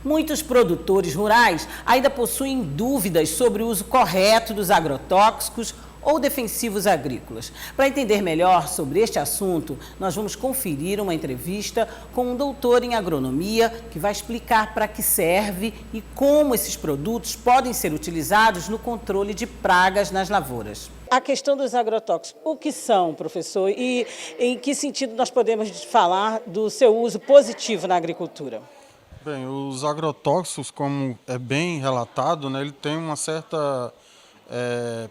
Muitos produtores rurais ainda possuem dúvidas sobre o uso correto dos agrotóxicos ou defensivos agrícolas. Para entender melhor sobre este assunto, nós vamos conferir uma entrevista com um doutor em agronomia que vai explicar para que serve e como esses produtos podem ser utilizados no controle de pragas nas lavouras. A questão dos agrotóxicos, o que são, professor, e em que sentido nós podemos falar do seu uso positivo na agricultura? Bem, os agrotóxicos, como é bem relatado, né, ele tem uma certa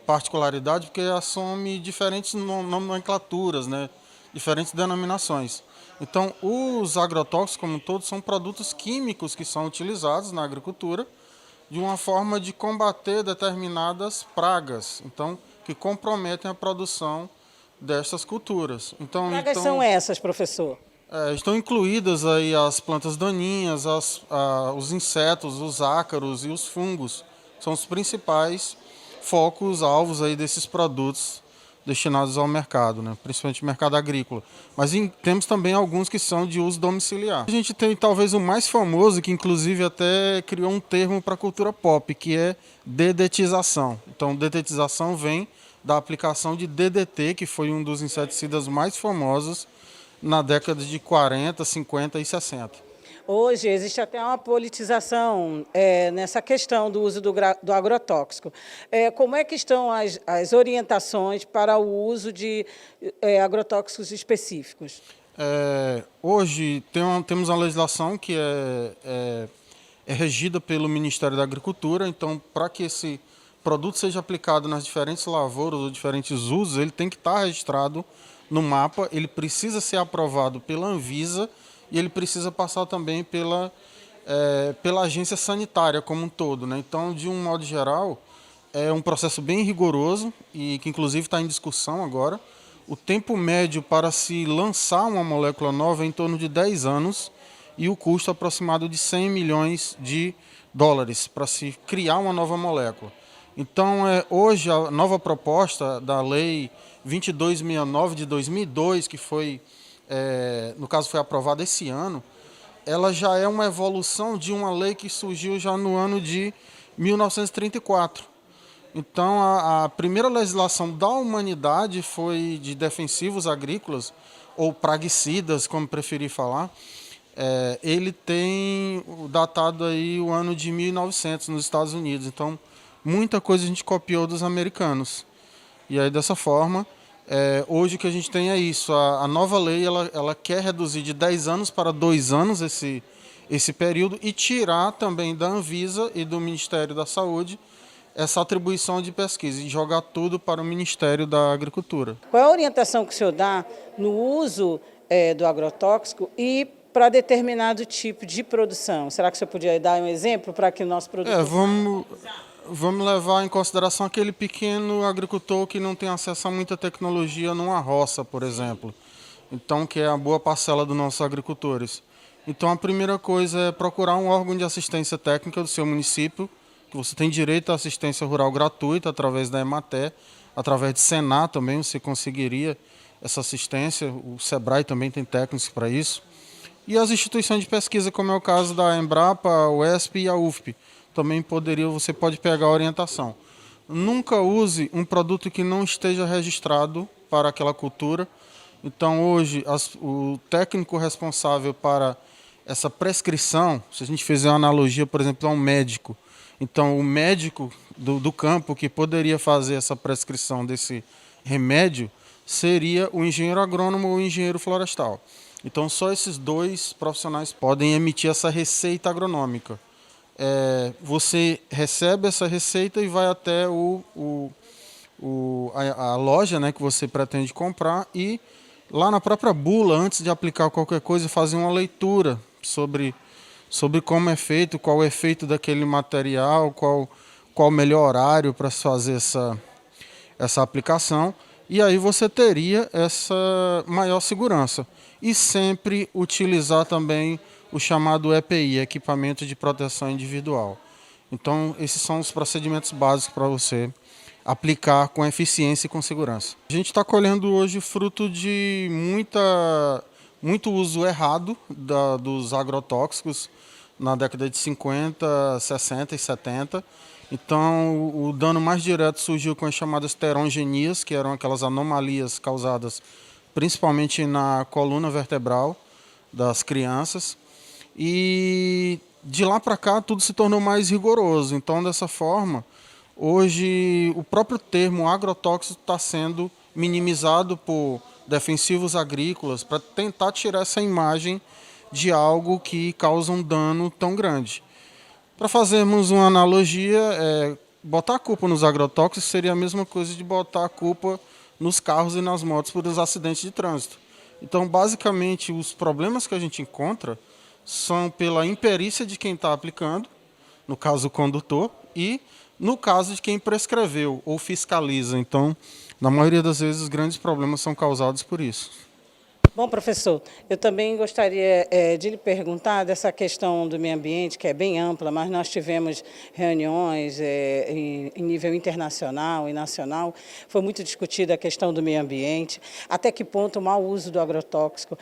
particularidade porque assume diferentes nomenclaturas, né, diferentes denominações. Então, os agrotóxicos, como todos, são produtos químicos que são utilizados na agricultura de uma forma de combater determinadas pragas, então, que comprometem a produção dessas culturas. Que pragas são essas, professor? Estão incluídas aí as plantas daninhas, os insetos, os ácaros e os fungos. São os principais focos, alvos aí desses produtos destinados ao mercado, né? Principalmente mercado agrícola. Mas temos também alguns que são de uso domiciliar. A gente tem talvez o mais famoso, que inclusive até criou um termo para a cultura pop, que é dedetização. Então, dedetização vem da aplicação de DDT, que foi um dos inseticidas mais famosos na década de 40, 50 e 60. Hoje existe até uma politização nessa questão do uso do agrotóxico. Como é que estão as orientações para o uso de agrotóxicos específicos? Hoje temos uma legislação que é regida pelo Ministério da Agricultura, então para que esse produto seja aplicado nas diferentes lavouras ou diferentes usos, ele tem que estar registrado no mapa, ele precisa ser aprovado pela Anvisa e ele precisa passar também pela agência sanitária como um todo, né? Então, de um modo geral, é um processo bem rigoroso e que inclusive está em discussão agora. O tempo médio para se lançar uma molécula nova é em torno de 10 anos e o custo aproximado de 100 milhões de dólares para se criar uma nova molécula. Então, hoje, a nova proposta da Lei 2269 de 2002, que foi, no caso, foi aprovada esse ano, ela já é uma evolução de uma lei que surgiu já no ano de 1934. Então, a primeira legislação da humanidade foi de defensivos agrícolas, ou praguicidas, como preferir falar. Ele tem datado aí o ano de 1900 nos Estados Unidos. Então, muita coisa a gente copiou dos americanos. E aí, dessa forma, hoje o que a gente tem é isso. A nova lei ela quer reduzir de 10 anos para 2 anos esse período e tirar também da Anvisa e do Ministério da Saúde essa atribuição de pesquisa e jogar tudo para o Ministério da Agricultura. Qual é a orientação que o senhor dá no uso do agrotóxico e para determinado tipo de produção? Será que o senhor podia dar um exemplo para que o nosso produtor... Vamos levar em consideração aquele pequeno agricultor que não tem acesso a muita tecnologia numa roça, por exemplo. Então, que é a boa parcela dos nossos agricultores. Então, a primeira coisa é procurar um órgão de assistência técnica do seu município, que você tem direito à assistência rural gratuita através da Emater, através de Senar também você conseguiria essa assistência. O Sebrae também tem técnicos para isso. E as instituições de pesquisa, como é o caso da Embrapa, a UESP e a UFP. Também você pode pegar a orientação. Nunca use um produto que não esteja registrado para aquela cultura. Então, hoje, o técnico responsável para essa prescrição, se a gente fizer uma analogia, por exemplo, a um médico. Então, o médico do campo que poderia fazer essa prescrição desse remédio seria o engenheiro agrônomo ou o engenheiro florestal. Então, só esses dois profissionais podem emitir essa receita agronômica. Você recebe essa receita e vai até a loja, né, que você pretende comprar e lá na própria bula, antes de aplicar qualquer coisa, fazer uma leitura sobre como é feito, qual o efeito daquele material, qual o melhor horário para fazer essa aplicação. E aí você teria essa maior segurança. E sempre utilizar também o chamado EPI, Equipamento de Proteção Individual. Então, esses são os procedimentos básicos para você aplicar com eficiência e com segurança. A gente está colhendo hoje fruto de muito uso errado dos agrotóxicos na década de 50, 60 e 70. Então, o dano mais direto surgiu com as chamadas terongenias, que eram aquelas anomalias causadas principalmente na coluna vertebral das crianças. E de lá para cá tudo se tornou mais rigoroso. Então, dessa forma, hoje o próprio termo agrotóxico está sendo minimizado por defensivos agrícolas para tentar tirar essa imagem de algo que causa um dano tão grande. Para fazermos uma analogia, botar a culpa nos agrotóxicos seria a mesma coisa de botar a culpa nos carros e nas motos por os acidentes de trânsito. Então, basicamente, os problemas que a gente encontra são pela imperícia de quem está aplicando, no caso o condutor, e no caso de quem prescreveu ou fiscaliza. Então, na maioria das vezes, os grandes problemas são causados por isso. Bom, professor, eu também gostaria de lhe perguntar dessa questão do meio ambiente, que é bem ampla, mas nós tivemos reuniões em nível internacional e nacional, foi muito discutida a questão do meio ambiente, até que ponto o mau uso do agrotóxico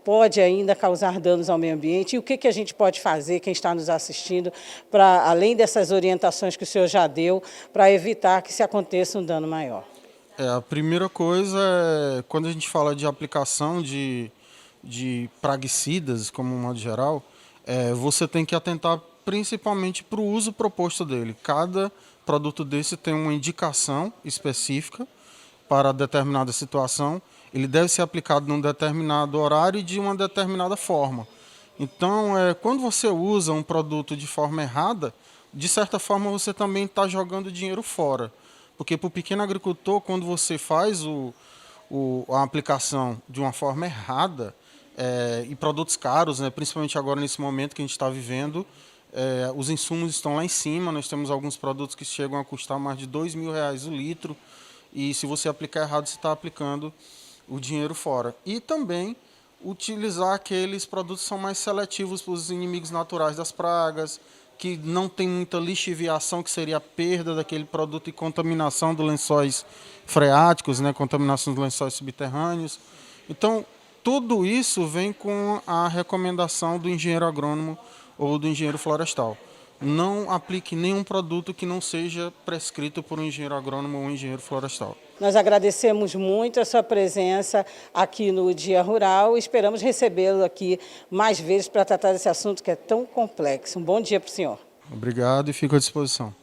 pode ainda causar danos ao meio ambiente, e o que a gente pode fazer, quem está nos assistindo, para, além dessas orientações que o senhor já deu, para evitar que se aconteça um dano maior. A primeira coisa é, quando a gente fala de aplicação de praguicidas, como um modo geral, você tem que atentar principalmente para o uso proposto dele. Cada produto desse tem uma indicação específica para determinada situação. Ele deve ser aplicado num determinado horário e de uma determinada forma. Então, quando você usa um produto de forma errada, de certa forma você também está jogando dinheiro fora. Porque para o pequeno agricultor, quando você faz a aplicação de uma forma errada, e produtos caros, né, principalmente agora nesse momento que a gente está vivendo, os insumos estão lá em cima, nós temos alguns produtos que chegam a custar mais de R$ 2.000 o litro, e se você aplicar errado, você está aplicando o dinheiro fora. E também utilizar aqueles produtos que são mais seletivos para os inimigos naturais das pragas, que não tem muita lixiviação, que seria a perda daquele produto e contaminação dos lençóis freáticos, né, contaminação dos lençóis subterrâneos. Então, tudo isso vem com a recomendação do engenheiro agrônomo ou do engenheiro florestal. Não aplique nenhum produto que não seja prescrito por um engenheiro agrônomo ou um engenheiro florestal. Nós agradecemos muito a sua presença aqui no Dia Rural e esperamos recebê-lo aqui mais vezes para tratar desse assunto que é tão complexo. Um bom dia para o senhor. Obrigado e fico à disposição.